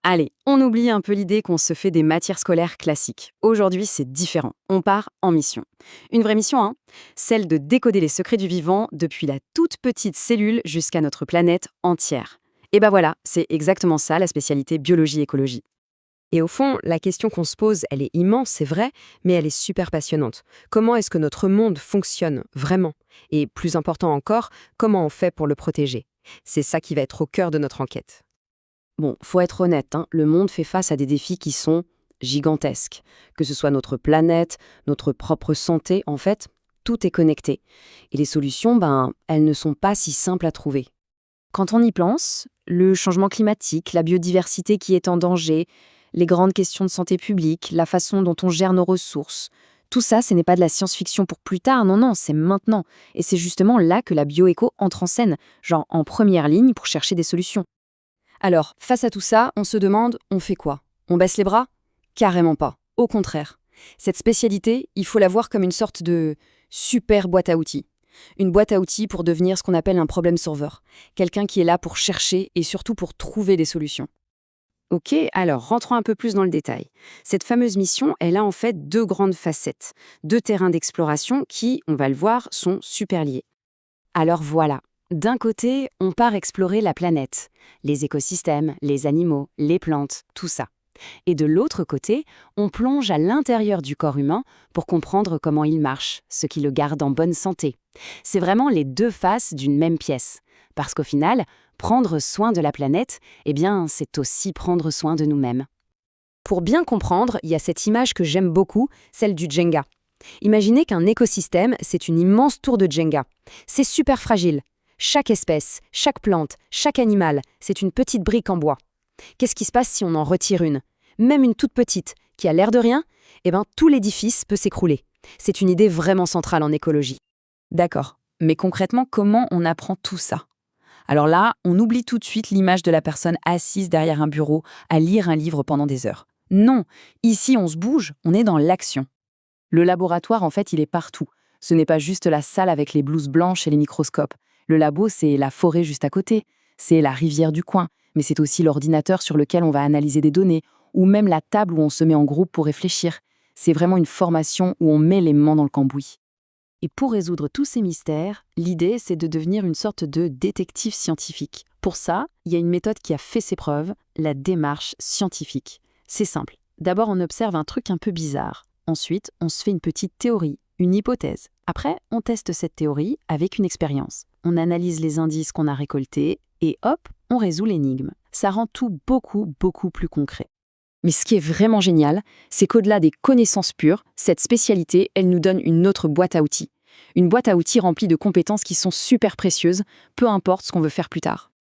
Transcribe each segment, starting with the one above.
Allez, on oublie un peu l'idée qu'on se fait des matières scolaires classiques. Aujourd'hui, c'est différent. On part en mission. Une vraie mission, hein. Celle de décoder les secrets du vivant depuis la toute petite cellule jusqu'à notre planète entière. Et ben voilà, c'est exactement ça la spécialité biologie-écologie. Et au fond, la question qu'on se pose, elle est immense, c'est vrai, mais elle est super passionnante. Comment est-ce que notre monde fonctionne vraiment? Et plus important encore, comment on fait pour le protéger? C'est ça qui va être au cœur de notre enquête. Bon, faut être honnête, hein, le monde fait face à des défis qui sont gigantesques. Que ce soit notre planète, notre propre santé, en fait, tout est connecté. Et les solutions, elles ne sont pas si simples à trouver. Quand on y pense, le changement climatique, la biodiversité qui est en danger, les grandes questions de santé publique, la façon dont on gère nos ressources, tout ça, ce n'est pas de la science-fiction pour plus tard, non, non, c'est maintenant. Et c'est justement là que la bioéco entre en scène, genre en première ligne pour chercher des solutions. Alors, face à tout ça, on se demande, on fait quoi? On baisse les bras? Carrément pas. Au contraire. Cette spécialité, il faut la voir comme une sorte de super boîte à outils. Une boîte à outils pour devenir ce qu'on appelle un problème solver. Quelqu'un qui est là pour chercher et surtout pour trouver des solutions. Ok, alors rentrons un peu plus dans le détail. Cette fameuse mission, elle a en fait deux grandes facettes, deux terrains d'exploration qui, on va le voir, sont super liés. Alors voilà, d'un côté, on part explorer la planète, les écosystèmes, les animaux, les plantes, tout ça. Et de l'autre côté, on plonge à l'intérieur du corps humain pour comprendre comment il marche, ce qui le garde en bonne santé. C'est vraiment les deux faces d'une même pièce. Parce qu'au final, prendre soin de la planète, c'est aussi prendre soin de nous-mêmes. Pour bien comprendre, il y a cette image que j'aime beaucoup, celle du Jenga. Imaginez qu'un écosystème, c'est une immense tour de Jenga. C'est super fragile. Chaque espèce, chaque plante, chaque animal, c'est une petite brique en bois. Qu'est-ce qui se passe si on en retire une? Même une toute petite, qui a l'air de rien, tout l'édifice peut s'écrouler. C'est une idée vraiment centrale en écologie. D'accord. Mais concrètement, comment on apprend tout ça? Alors là, on oublie tout de suite l'image de la personne assise derrière un bureau à lire un livre pendant des heures. Non, ici on se bouge, on est dans l'action. Le laboratoire, en fait, il est partout. Ce n'est pas juste la salle avec les blouses blanches et les microscopes. Le labo, c'est la forêt juste à côté, c'est la rivière du coin, mais c'est aussi l'ordinateur sur lequel on va analyser des données, ou même la table où on se met en groupe pour réfléchir. C'est vraiment une formation où on met les mains dans le cambouis. Et pour résoudre tous ces mystères, l'idée, c'est de devenir une sorte de détective scientifique. Pour ça, il y a une méthode qui a fait ses preuves, la démarche scientifique. C'est simple. D'abord, on observe un truc un peu bizarre. Ensuite, on se fait une petite théorie, une hypothèse. Après, on teste cette théorie avec une expérience. On analyse les indices qu'on a récoltés et hop, on résout l'énigme. Ça rend tout beaucoup, beaucoup plus concret. Mais ce qui est vraiment génial, c'est qu'au-delà des connaissances pures, cette spécialité, elle nous donne une autre boîte à outils. Une boîte à outils remplie de compétences qui sont super précieuses, peu importe ce qu'on veut faire plus tard.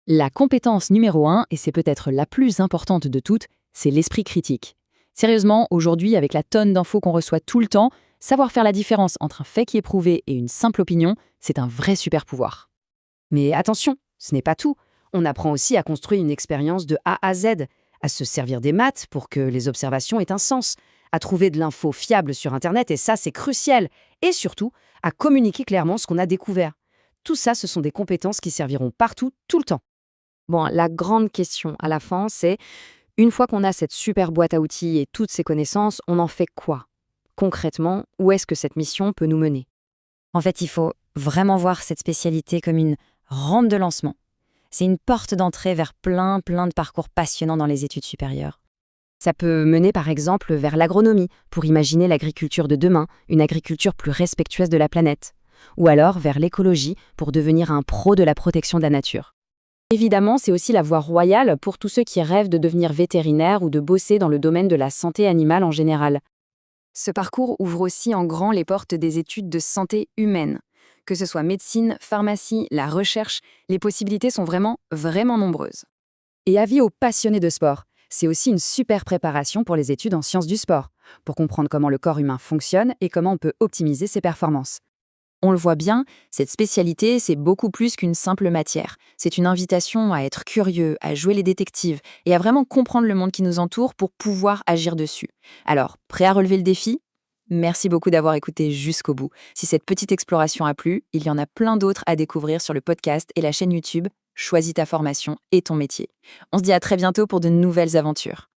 La compétence numéro 1, et c'est peut-être la plus importante de toutes, c'est l'esprit critique. Sérieusement, aujourd'hui, avec la tonne d'infos qu'on reçoit tout le temps, savoir faire la différence entre un fait qui est prouvé et une simple opinion, c'est un vrai super pouvoir. Mais attention, ce n'est pas tout. On apprend aussi à construire une expérience de A à Z, à se servir des maths pour que les observations aient un sens, à trouver de l'info fiable sur Internet, et ça, c'est crucial, et surtout, à communiquer clairement ce qu'on a découvert. Tout ça, ce sont des compétences qui serviront partout, tout le temps. Bon, la grande question à la fin, c'est, une fois qu'on a cette super boîte à outils et toutes ces connaissances, on en fait quoi? Concrètement, où est-ce que cette mission peut nous mener? En fait, il faut vraiment voir cette spécialité comme une rampe de lancement. C'est une porte d'entrée vers plein de parcours passionnants dans les études supérieures. Ça peut mener par exemple vers l'agronomie, pour imaginer l'agriculture de demain, une agriculture plus respectueuse de la planète. Ou alors vers l'écologie, pour devenir un pro de la protection de la nature. Évidemment, c'est aussi la voie royale pour tous ceux qui rêvent de devenir vétérinaire ou de bosser dans le domaine de la santé animale en général. Ce parcours ouvre aussi en grand les portes des études de santé humaine. Que ce soit médecine, pharmacie, la recherche, les possibilités sont vraiment nombreuses. Et avis aux passionnés de sport, c'est aussi une super préparation pour les études en sciences du sport, pour comprendre comment le corps humain fonctionne et comment on peut optimiser ses performances. On le voit bien, cette spécialité, c'est beaucoup plus qu'une simple matière. C'est une invitation à être curieux, à jouer les détectives et à vraiment comprendre le monde qui nous entoure pour pouvoir agir dessus. Alors, prêt à relever le défi? Merci beaucoup d'avoir écouté jusqu'au bout. Si cette petite exploration a plu, il y en a plein d'autres à découvrir sur le podcast et la chaîne YouTube choisis ta formation et ton métier. On se dit à très bientôt pour de nouvelles aventures.